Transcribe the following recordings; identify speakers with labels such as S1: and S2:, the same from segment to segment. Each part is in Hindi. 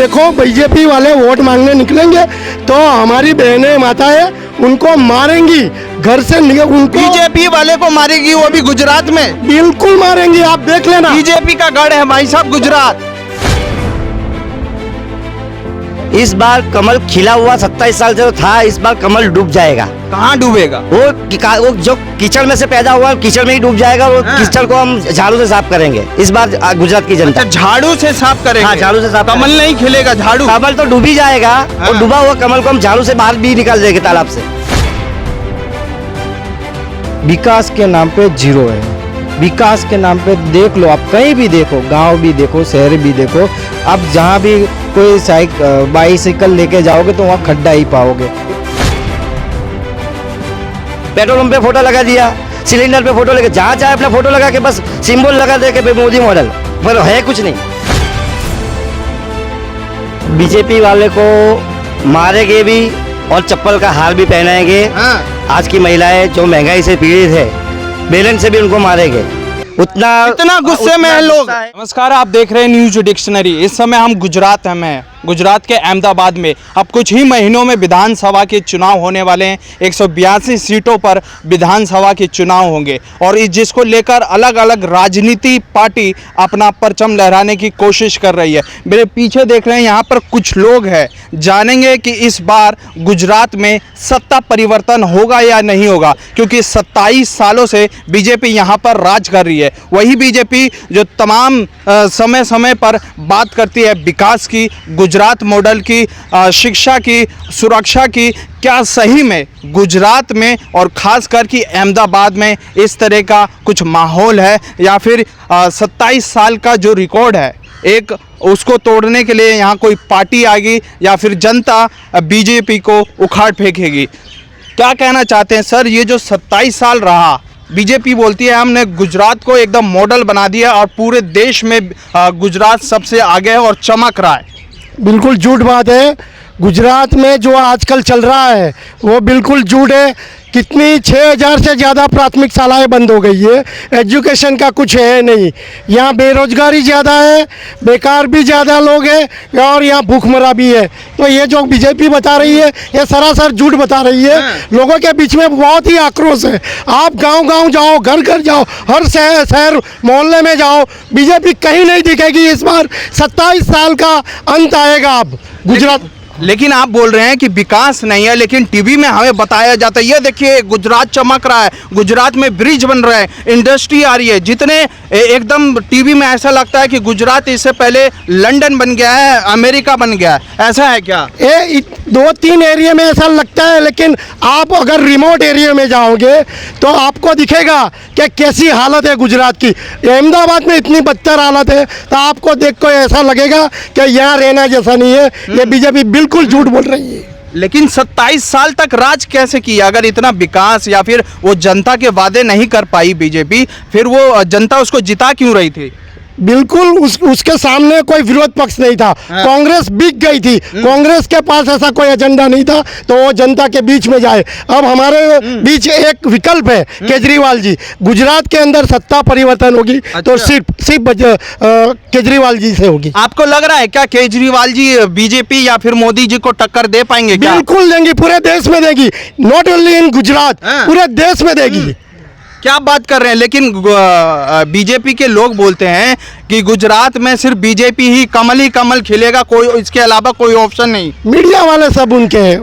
S1: देखो बीजेपी वाले वोट मांगने निकलेंगे तो हमारी बहनें माताएं उनको मारेंगी, घर से उनको
S2: बीजेपी वाले को मारेगी, वो भी गुजरात में।
S1: बिल्कुल मारेंगी, आप देख लेना।
S2: बीजेपी का गढ़ है भाई साहब गुजरात।
S3: इस बार कमल खिला हुआ 27 साल से तो था, इस बार कमल डूब जाएगा।
S2: कहाँ डूबेगा?
S3: वो जो कीचड़ में से पैदा हुआ कीचड़ में ही डूब जाएगा। वो कीचड़ को हम झाड़ू से साफ करेंगे इस बार गुजरात की जनता।
S2: अच्छा, झाड़ू से साफ करेंगे?
S3: हाँ, झाड़ू से साफ।
S2: कमल नहीं खिलेगा, झाड़ू।
S3: कमल तो डूब ही जाएगा। और डूबा हुआ कमल को हम झाड़ू से बाहर भी निकाल देंगे तालाब से।
S4: विकास के नाम पे जीरो है। विकास के नाम पे देख लो, आप कहीं भी देखो, गांव भी देखो, शहर भी देखो, आप जहां भी कोई बाइसिकल लेके जाओगे तो वहाँ खड्डा ही पाओगे।
S3: पेट्रोल पंप पे फोटो लगा दिया, सिलेंडर पे फोटो लगा, जहाँ चाहे अपना फोटो लगा के बस सिंबल लगा दे के मोदी मॉडल, पर है कुछ नहीं। बीजेपी वाले को मारेंगे भी और चप्पल का हार भी पहनाएंगे। आज की महिलाएं जो महंगाई से पीड़ित है, बेलन से भी उनको मारेंगे।
S2: इतना गुस्से में है लोग। नमस्कार, आप देख रहे हैं न्यूज डिक्शनरी। इस समय हम गुजरात में गुजरात के अहमदाबाद में अब कुछ ही महीनों में विधानसभा के चुनाव होने वाले हैं। 182 सीटों पर विधानसभा के चुनाव होंगे और जिसको लेकर अलग अलग राजनीति पार्टी अपना परचम लहराने की कोशिश कर रही है। मेरे पीछे देख रहे हैं, यहाँ पर कुछ लोग हैं। जानेंगे कि इस बार गुजरात में सत्ता परिवर्तन होगा या नहीं होगा, क्योंकि 27 सालों से बीजेपी यहाँ पर राज कर रही है। वही बीजेपी जो तमाम समय समय पर बात करती है विकास की, गुजरात मॉडल की, शिक्षा की, सुरक्षा की। क्या सही में गुजरात में और ख़ासकर कि अहमदाबाद में इस तरह का कुछ माहौल है, या फिर 27 साल का जो रिकॉर्ड है एक उसको तोड़ने के लिए यहाँ कोई पार्टी आएगी, या फिर जनता बीजेपी को उखाड़ फेंकेगी? क्या कहना चाहते हैं सर? ये जो 27 साल रहा, बीजेपी बोलती है हमने गुजरात को एकदम मॉडल बना दिया और पूरे देश में गुजरात सबसे आगे है और चमक रहा है।
S1: बिल्कुल झूठ बात है। गुजरात में जो आजकल चल रहा है वो बिल्कुल झूठ है। कितनी 6000 से ज़्यादा प्राथमिक शालाएँ बंद हो गई है। एजुकेशन का कुछ है नहीं। यहाँ बेरोजगारी ज़्यादा है, बेकार भी ज़्यादा लोग हैं और यहाँ भूखमरा भी है। तो ये जो बीजेपी बता रही है ये सरासर झूठ बता रही है। लोगों के बीच में बहुत ही आक्रोश है। आप गांव-गांव जाओ, घर घर जाओ, हर शहर मोहल्ले में जाओ, बीजेपी कहीं नहीं दिखेगी। इस बार 27 साल का अंत आएगा अब गुजरात।
S2: लेकिन आप बोल रहे हैं कि विकास नहीं है, लेकिन टीवी में हमें बताया जाता है ये देखिए गुजरात चमक रहा है, गुजरात में ब्रिज बन रहा है, इंडस्ट्री आ रही है। जितने एकदम टीवी में ऐसा लगता है कि गुजरात इससे पहले लंदन बन गया है, अमेरिका बन गया है। ऐसा है क्या?
S1: 2-3 एरिया में ऐसा लगता है, लेकिन आप अगर रिमोट एरिया में जाओगे तो आपको दिखेगा कि कैसी हालत है गुजरात की। अहमदाबाद में इतनी बदतर हालत है तो आपको देख कर ऐसा लगेगा कि यहाँ रहना जैसा नहीं है। ये बीजेपी बिल्कुल झूठ बोल रही है।
S2: लेकिन 27 साल तक राज कैसे किया? अगर इतना विकास या फिर वो जनता के वादे नहीं कर पाई बीजेपी, फिर वो जनता उसको जिता क्यों रही थी?
S1: बिल्कुल उसके सामने कोई विरोध पक्ष नहीं था। कांग्रेस बिक गई थी। कांग्रेस के पास ऐसा कोई एजेंडा नहीं था तो वो जनता के बीच में जाए। अब हमारे बीच एक विकल्प है, केजरीवाल जी। गुजरात के अंदर सत्ता परिवर्तन होगी। अच्छा। तो सिर्फ केजरीवाल जी से होगी।
S2: आपको लग रहा है क्या केजरीवाल जी बीजेपी या फिर मोदी जी को टक्कर दे पाएंगे क्या?
S1: बिल्कुल देंगी, पूरे देश में देगी। नॉट ओनली इन गुजरात, पूरे देश में देगी।
S2: क्या बात कर रहे हैं? लेकिन बीजेपी के लोग बोलते हैं कि गुजरात में सिर्फ बीजेपी ही कमल खिलेगा, कोई इसके अलावा कोई ऑप्शन नहीं।
S1: मीडिया वाले सब उनके हैं,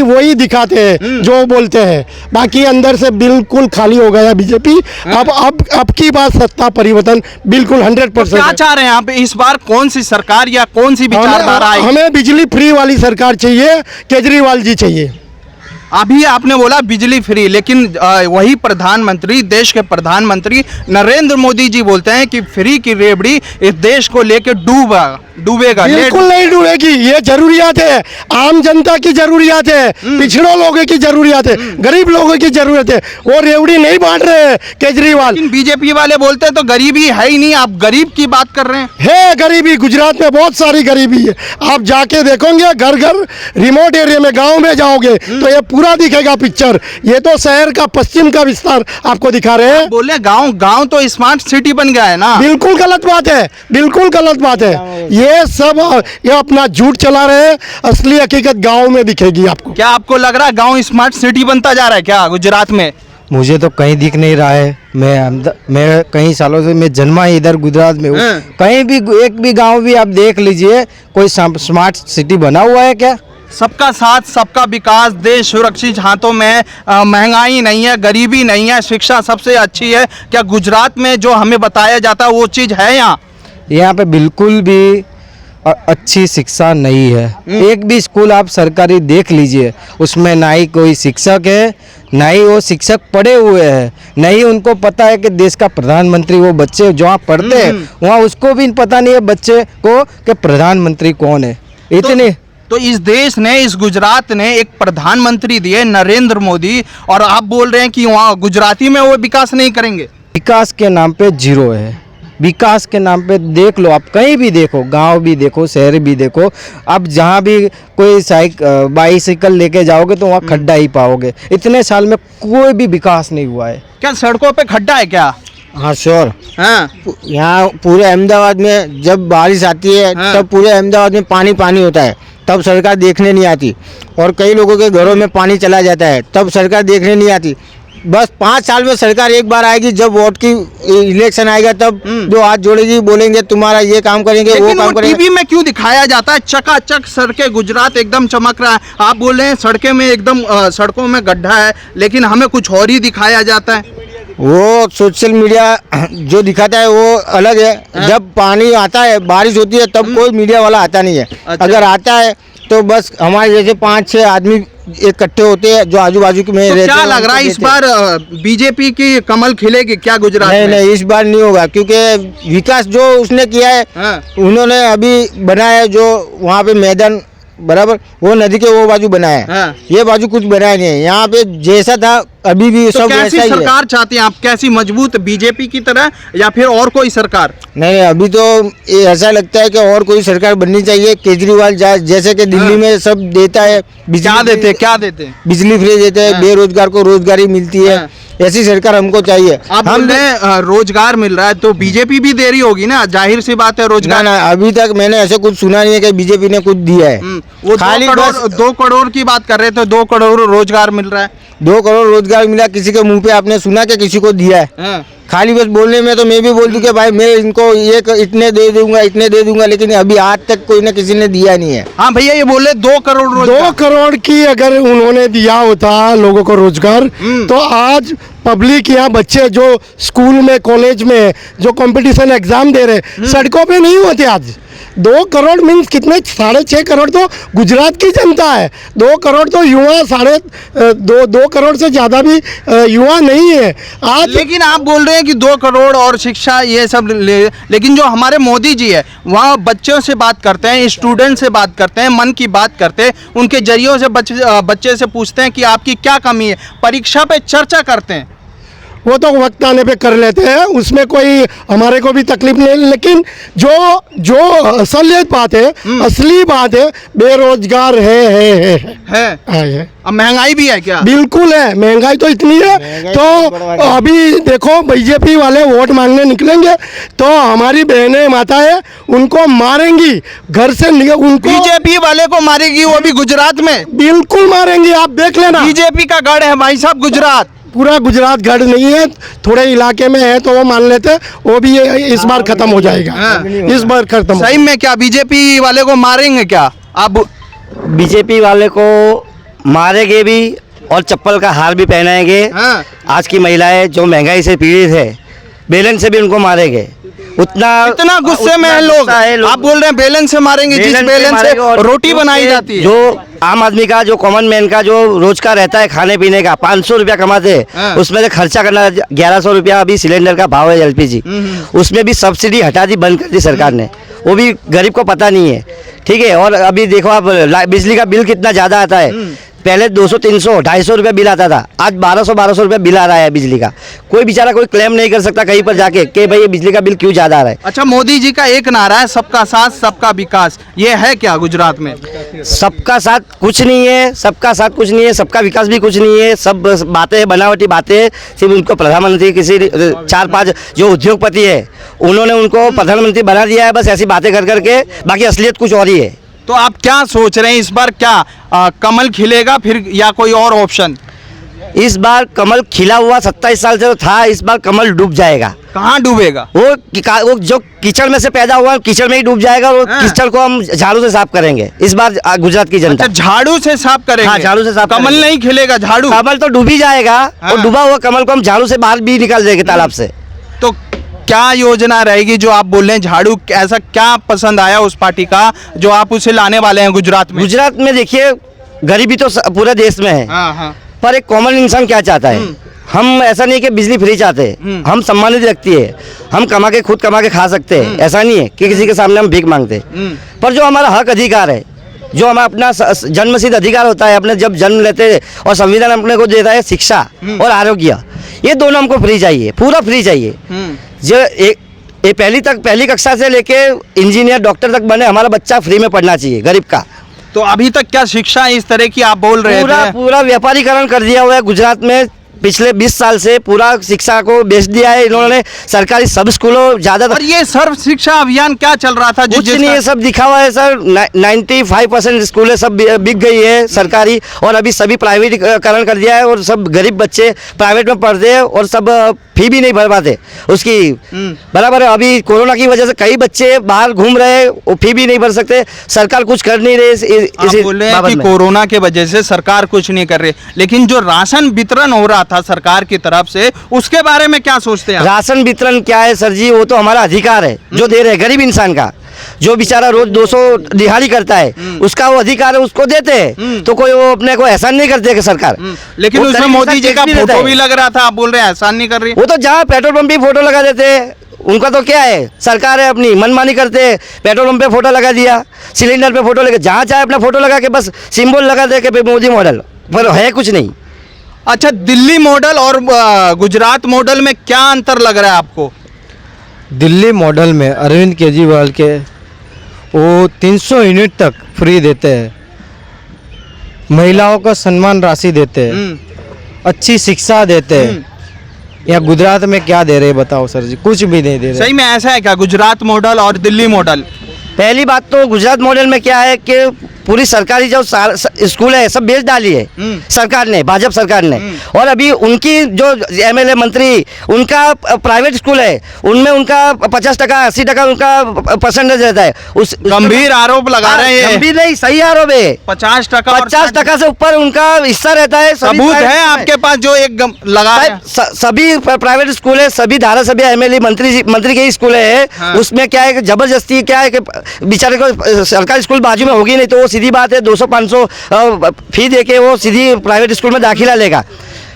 S1: वही दिखाते हैं जो बोलते हैं, बाकी अंदर से बिल्कुल खाली हो गया बीजेपी। अब की बात सत्ता परिवर्तन बिल्कुल 100%।
S2: क्या चाह रहे हैं आप इस बार? कौन सी सरकार या कौन सी विचारधारा आएगी?
S1: हमें बिजली फ्री वाली सरकार चाहिए, केजरीवाल जी चाहिए।
S2: अभी आपने बोला बिजली फ्री, लेकिन वही प्रधानमंत्री, देश के प्रधानमंत्री नरेंद्र मोदी जी बोलते हैं कि फ्री की रेवड़ी इस देश को लेकर डूबेगा।
S1: बिल्कुल नहीं डूबेगी। ये जरूरियात है, आम जनता की जरूरियात है, पिछड़ों लोगों की जरूरियात है, गरीब लोगों की जरूरत है। वो रेवड़ी नहीं बांट रहे हैं केजरीवाल।
S2: बीजेपी वाले बोलते हैं तो गरीबी है ही नहीं, आप गरीब की बात कर रहे हैं।
S1: है गरीबी, गुजरात में बहुत सारी गरीबी है। आप जाके देखोगे घर घर, रिमोट एरिया में, गाँव में जाओगे तो ये पूरा पूरा दिखेगा पिक्चर। ये तो शहर का पश्चिम का विस्तार आपको दिखा रहे हैं।
S2: बोले गांव गांव तो स्मार्ट सिटी बन गया है ना।
S1: बिल्कुल गलत बात है, बिल्कुल गलत बात है। ये सब ये अपना झूठ चला रहे हैं। असली हकीकत गांव में दिखेगी आपको।
S2: क्या आपको लग रहा है गांव स्मार्ट सिटी बनता जा रहा है क्या गुजरात में?
S4: मुझे तो कहीं दिख नहीं रहा है। मैं कई सालों से मैं जन्मा ही इधर गुजरात में हूँ। कहीं भी एक भी गांव भी आप देख लीजिए, कोई स्मार्ट सिटी बना हुआ है क्या?
S2: सबका साथ सबका विकास, देश सुरक्षित हाथों में, महंगाई नहीं है, गरीबी नहीं है, शिक्षा सबसे अच्छी है। क्या गुजरात में जो हमें बताया जाता है वो चीज़ है यहाँ?
S4: यहाँ पे बिल्कुल भी अच्छी शिक्षा नहीं है। एक भी स्कूल आप सरकारी देख लीजिए, उसमें ना ही कोई शिक्षक है, ना ही वो शिक्षक पढ़े हुए हैं, ना ही उनको पता है कि देश का प्रधानमंत्री, वो बच्चे जहाँ पढ़ते हैं वहाँ उसको भी पता नहीं है बच्चे को कि प्रधानमंत्री कौन है। इतने
S2: तो इस देश ने, इस गुजरात ने एक प्रधानमंत्री दिए नरेंद्र मोदी, और आप बोल रहे हैं कि वहाँ गुजराती में वो विकास नहीं करेंगे।
S4: विकास के नाम पे जीरो है। विकास के नाम पे देख लो, आप कहीं भी देखो, गांव भी देखो, शहर भी देखो, आप जहाँ भी कोई बाइसिकल लेके जाओगे तो वहाँ खड्डा ही पाओगे। इतने साल में कोई भी विकास नहीं हुआ है।
S2: क्या सड़कों पे खड्डा है क्या?
S3: हाँ श्योर।
S2: हाँ,
S3: यहाँ पूरे अहमदाबाद में जब बारिश आती है तब पूरे अहमदाबाद में पानी पानी होता है, तब सरकार देखने नहीं आती। और कई लोगों के घरों में पानी चला जाता है, तब सरकार देखने नहीं आती। बस 5 साल में सरकार एक बार आएगी, जब वोट की इलेक्शन आएगा तब दो हाथ जोड़ेगी, बोलेंगे तुम्हारा ये काम करेंगे, वो काम करेंगे।
S2: टीवी में क्यों दिखाया जाता है चकाचक सड़कें, गुजरात एकदम चमक रहा है? आप बोल रहे हैं सड़कें में एकदम सड़कों में गड्ढा है, लेकिन हमें कुछ और ही दिखाया जाता है।
S3: वो सोशल मीडिया जो दिखाता है वो अलग है। जब पानी आता है, बारिश होती है, तब कोई मीडिया वाला आता नहीं है। अगर आता है तो बस हमारे जैसे 5-6 आदमी इकट्ठे होते हैं जो आजू बाजू में रहते हैं।
S2: क्या लग रहा है इस बार बीजेपी की कमल खिलेगी क्या गुजरात में?
S3: नहीं, इस बार नहीं होगा, क्योंकि विकास जो उसने किया है, उन्होंने अभी बनाया है जो वहाँ पे मैदान बराबर, वो नदी के वो बाजू बनाया है। ये बाजू कुछ बनाया नहीं है। यहाँ पे जैसा था अभी भी
S2: तो
S3: सब
S2: कैसी
S3: वैसा ही है।
S2: सरकार चाहते हैं आप? कैसी मजबूत, बीजेपी की तरह या फिर और कोई सरकार?
S3: नहीं, अभी तो ऐसा लगता है कि और कोई सरकार बननी चाहिए। केजरीवाल जैसे कि दिल्ली में सब देता है,
S2: क्या देते
S3: बिजली फ्री देते हैं, बेरोजगार को रोजगारी मिलती है। ऐसी सरकार हमको चाहिए।
S2: हमें रोजगार मिल रहा है तो बीजेपी भी दे रही होगी ना, जाहिर सी बात है रोजगार।
S3: ना, अभी तक मैंने ऐसे कुछ सुना नहीं है कि बीजेपी ने कुछ दिया है।
S2: वो खाली 2 करोड़ की बात कर रहे थे, 2 करोड़ रोजगार मिल रहा है।
S3: 2 करोड़ रोजगार मिला, किसी के मुंह पे आपने सुना कि किसी को दिया है? खाली बस बोलने में तो मैं भी बोल दूं कि भाई मैं इनको ये इतने दे दूंगा, लेकिन अभी आज तक कोई ना किसी ने दिया नहीं है।
S2: हाँ भैया, ये बोले 2 करोड़
S1: 2 करोड़ की अगर उन्होंने दिया होता लोगों को रोजगार, तो आज पब्लिक यहाँ बच्चे जो स्कूल में, कॉलेज में जो कंपटीशन एग्जाम दे रहे, सड़कों पे नहीं होते आज। 2 करोड़ मीन्स कितने? 6.5 करोड़ तो गुजरात की जनता है। 2 करोड़ तो युवा, 2.5 करोड़ से ज़्यादा भी युवा नहीं है आज।
S2: लेकिन आप बोल रहे हैं कि 2 करोड़ और शिक्षा ये सब लेकिन जो हमारे मोदी जी है वहाँ बच्चों से बात करते हैं, स्टूडेंट से बात करते हैं, मन की बात करते हैं, उनके जरियों से बच्चे से पूछते हैं कि आपकी क्या कमी है, परीक्षा पे चर्चा करते हैं।
S1: वो तो वक्त आने पे कर लेते हैं, उसमें कोई हमारे को भी तकलीफ नहीं। लेकिन जो असलियत बात है, असली बात है, बेरोजगार है।
S2: अब महंगाई भी है क्या?
S3: बिल्कुल है, महंगाई तो इतनी है। तो अभी देखो बीजेपी वाले वोट मांगने निकलेंगे तो हमारी बहनें माताएं उनको मारेंगी, घर से उनको
S2: बीजेपी वाले को मारेगी, वो भी गुजरात में
S3: बिल्कुल मारेंगी। आप देख लेना,
S2: बीजेपी का गढ़ है भाई साहब गुजरात।
S3: पूरा गुजरात गढ़ नहीं है, थोड़े इलाके में है तो वो मान लेते, वो भी इस बार खत्म हो जाएगा। इस बार खत्म।
S2: सही में क्या बीजेपी वाले को मारेंगे क्या आप?
S3: बीजेपी वाले को मारेंगे भी और चप्पल का हार भी पहनाएंगे। आज की महिलाएं जो महंगाई से पीड़ित है, बेलन से भी उनको मारेंगे।
S2: इतना गुस्से में है लोग। आप बोल रहे हैं बेलन से मारेंगे, जिस बेलन से रोटी बनाई जाती है।
S3: जो आम आदमी का, जो कॉमन मैन का जो रोज का रहता है खाने पीने का, 500 रुपया कमाते हैं, उसमें से खर्चा करना 1100 रुपया अभी सिलेंडर का भाव है एलपीजी, उसमें भी सब्सिडी हटा दी, बंद कर दी सरकार ने। वो भी गरीब को पता नहीं है, ठीक है। और अभी देखो आप बिजली का बिल कितना ज़्यादा आता है। पहले 200, 300, 250 रुपये बिल आता था, आज 1200 रुपये बिल आ रहा है बिजली का। कोई बेचारा कोई क्लेम नहीं कर सकता कहीं पर जाके कि भाई ये बिजली का बिल क्यों ज़्यादा आ रहा है।
S2: अच्छा, मोदी जी का एक नारा है सबका साथ सबका विकास, ये है क्या गुजरात में?
S3: सबका साथ कुछ नहीं है, सबका साथ कुछ नहीं है, सबका विकास भी कुछ नहीं है, सब बातें हैं, बनावटी बातें हैं। सिर्फ उनको प्रधानमंत्री किसी 4-5 जो उद्योगपति है उन्होंने उनको प्रधानमंत्री बना दिया है, बस ऐसी बातें कर करके, बाकी असलियत कुछ और ही है।
S2: तो आप क्या सोच रहे हैं इस बार, क्या कमल खिलेगा फिर या कोई और ऑप्शन?
S3: इस बार कमल खिला हुआ 27 साल से तो था, इस बार कमल डूब जाएगा।
S2: कहाँ डूबेगा?
S3: वो जो कीचड़ में से पैदा हुआ कीचड़ में ही डूब जाएगा, और कीचड़ को हम झाड़ू से साफ करेंगे इस बार गुजरात की जनता।
S2: अच्छा, झाड़ू से साफ करेंगे?
S3: हाँ, झाड़ू से साफ
S2: कमल
S3: करेंगे।
S2: नहीं खिलेगा, झाड़ू?
S3: कमल तो डूब ही जाएगा, और डूबा हुआ कमल को हम झाड़ू से बाहर भी निकाल देंगे तालाब से।
S2: तो क्या योजना रहेगी जो आप बोल रहे हैं झाड़ू? ऐसा क्या पसंद आया उस पार्टी का जो आप उसे लाने वाले हैं गुजरात में?
S3: गुजरात में देखिए, गरीबी तो पूरे देश में है,
S2: हाँ हाँ।
S3: पर एक कॉमन इंसान क्या चाहता है? हम ऐसा नहीं कि बिजली फ्री चाहते हैं, हम सम्मानित व्यक्ति है, हम खुद कमा के खा सकते हैं, ऐसा नहीं है कि किसी के सामने हम भीख मांगते हैं। पर जो हमारा हक अधिकार है, जो हमारा अपना जन्मसिद्ध अधिकार होता है, अपने जब जन्म लेते हैं और संविधान अपने को देता है शिक्षा और आरोग्य, ये दोनों हमको फ्री चाहिए, पूरा फ्री चाहिए। जो ये पहली कक्षा से लेके इंजीनियर डॉक्टर तक बने, हमारा बच्चा फ्री में पढ़ना चाहिए, गरीब का।
S2: तो अभी तक क्या शिक्षा इस तरह की आप बोल रहे थे?
S3: पूरा व्यापारीकरण कर दिया हुआ है गुजरात में। पिछले 20 साल से पूरा शिक्षा को बेच दिया है इन्होंने। सरकारी सब स्कूलों ज्यादा।
S2: और ये सर्व शिक्षा अभियान क्या चल रहा था?
S3: कुछ नहीं है, सब दिखा हुआ है सर। 95% स्कूलें सब बिक गई है सरकारी, और अभी सभी प्राइवेटीकरण कर दिया है, और सब गरीब बच्चे प्राइवेट में पढ़ते हैं, और सब फी भी नहीं भर पाते उसकी। बराबर है। अभी कोरोना की वजह से कई बच्चे बाहर घूम रहे हैं, वो फी भी नहीं भर सकते। सरकार कुछ कर नहीं रही।
S2: आप बोल रहे हैं कि कोरोना के वजह से सरकार कुछ नहीं कर रही, लेकिन जो राशन वितरण हो रहा था सरकार की तरफ से, उसके बारे में क्या सोचते हैं?
S3: राशन वितरण क्या है सर जी, वो तो हमारा अधिकार है जो दे रहे हैं गरीब इंसान का। जो बेचारा रोज 200 दिहाड़ी करता है, उसका वो अधिकार है, उसको देते हैं। तो कोई वो अपने को एहसान नहीं करते कि सरकार।
S2: लेकिन उसमें मोदी जी का फोटो भी लग रहा था, आप बोल रहे हैं एहसान नहीं कर रही।
S3: वो तो जहाँ पेट्रोल पंप पे फोटो लगा देते हैं, उनका तो क्या है, सरकार है अपनी मनमानी करते हैं। पेट्रोल पंप पे फोटो लगा दिया, सिलेंडर पे फोटो लगा, जहाँ चाहे अपना फोटो लगा के बस सिंबल लगा दे के मोदी मॉडल, पर है कुछ नहीं।
S2: अच्छा, दिल्ली मॉडल और गुजरात मॉडल में क्या अंतर लग रहा है आपको?
S4: दिल्ली मॉडल में अरविंद केजरीवाल के वो 300 यूनिट तक फ्री देते हैं, महिलाओं को सम्मान राशि देते हैं, अच्छी शिक्षा देते हैं। या गुजरात में क्या दे रहे हैं बताओ सर जी? कुछ भी नहीं दे रहे।
S2: सही में ऐसा है क्या, गुजरात मॉडल और दिल्ली मॉडल?
S3: पहली बात तो गुजरात मॉडल में क्या है कि पूरी सरकारी जो स्कूल है सब बेच डाली है सरकार ने, भाजपा सरकार ने। और अभी उनकी जो एमएलए मंत्री, उनका प्राइवेट स्कूल है, उनमें उनका 50%, 80% उनका परसेंटेज रहता है। उस
S2: गंभीर आरोप लगा रहे हैं।
S3: गंभीर नहीं, सही आरोप है। 50% से ऊपर उनका हिस्सा रहता है।
S2: सबूत है आपके पास जो एक लगा रहे हैं?
S3: सभी प्राइवेट स्कूल है, सभी धारासभ्य एमएलए मंत्री के स्कूल है।
S2: हाँ।
S3: उसमें क्या है कि जबरदस्ती क्या है कि बेचारे को सरकारी स्कूल बाजू में होगी नहीं, तो वो सीधी बात है 200-500 फी दे के वो सीधी प्राइवेट स्कूल में दाखिला लेगा।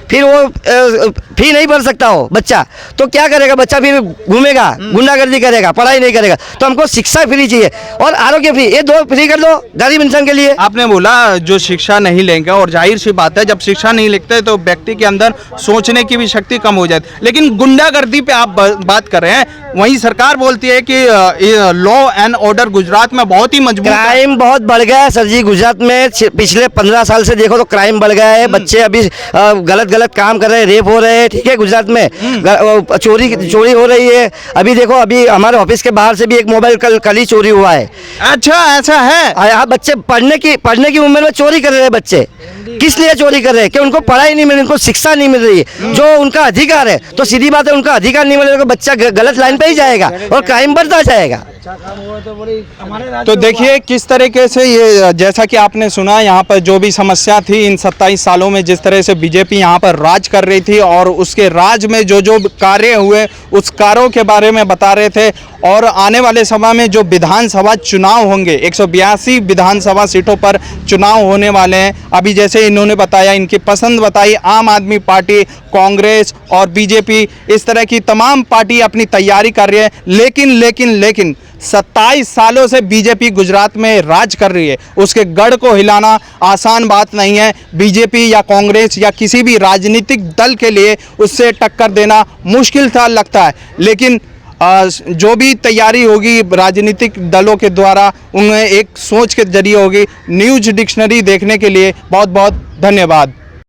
S3: फिर वो फी नहीं भर सकता हो बच्चा, तो क्या करेगा बच्चा? फिर घूमेगा, गुंडागर्दी करेगा, पढ़ाई नहीं करेगा। तो हमको शिक्षा फ्री चाहिए और आरोग्य फ्री, ये दो फ्री कर दो गरीब इंसान के लिए।
S2: आपने बोला जो शिक्षा नहीं लेंगे, और जाहिर सी बात है जब शिक्षा नहीं लेते तो व्यक्ति के अंदर सोचने की भी शक्ति कम हो जाती है। लेकिन गुंडागर्दी पे आप बात कर रहे हैं, वहीं सरकार बोलती है कि लॉ एंड ऑर्डर गुजरात में बहुत ही मजबूत है।
S3: क्राइम बहुत बढ़ गया है सर जी गुजरात में। पिछले 15 साल से देखो तो क्राइम बढ़ गया है। बच्चे अभी गलत काम कर रहे हैं, रेप हो रहे हैं, ठीक है, गुजरात में चोरी हो रही है। अभी देखो, अभी हमारे ऑफिस के बाहर से भी एक मोबाइल कल ही चोरी हुआ है।
S2: अच्छा, ऐसा है?
S3: यहाँ बच्चे पढ़ने की उम्र में चोरी कर रहे हैं बच्चे। किस लिए चोरी कर रहे हैं? कि उनको पढ़ाई नहीं मिल रही, उनको शिक्षा नहीं मिल रही है, जो उनका अधिकार है। तो सीधी बात है, उनका अधिकार नहीं मिलेगा, बच्चा गलत लाइन पे ही जाएगा और क्राइम बढ़ता जाएगा।
S2: तो देखिए किस तरीके से ये, जैसा कि आपने सुना, यहाँ पर जो भी समस्या थी इन 27 सालों में, जिस तरह से बीजेपी यहाँ पर राज कर रही थी और उसके राज में जो जो कार्य हुए उस कार्यों के बारे में बता रहे थे। और आने वाले समय में जो विधानसभा चुनाव होंगे, 182 विधानसभा सीटों पर चुनाव होने वाले हैं। अभी जैसे इन्होंने बताया, इनकी पसंद बताई, आम आदमी पार्टी, कांग्रेस और बीजेपी, इस तरह की तमाम पार्टी अपनी तैयारी कर रही है। लेकिन 27 सालों से बीजेपी गुजरात में राज कर रही है, उसके गढ़ को हिलाना आसान बात नहीं है। बीजेपी या कांग्रेस या किसी भी राजनीतिक दल के लिए उससे टक्कर देना मुश्किल था लगता है। लेकिन जो भी तैयारी होगी राजनीतिक दलों के द्वारा उन्हें एक सोच के जरिए होगी। न्यूज डिक्शनरी देखने के लिए बहुत बहुत धन्यवाद।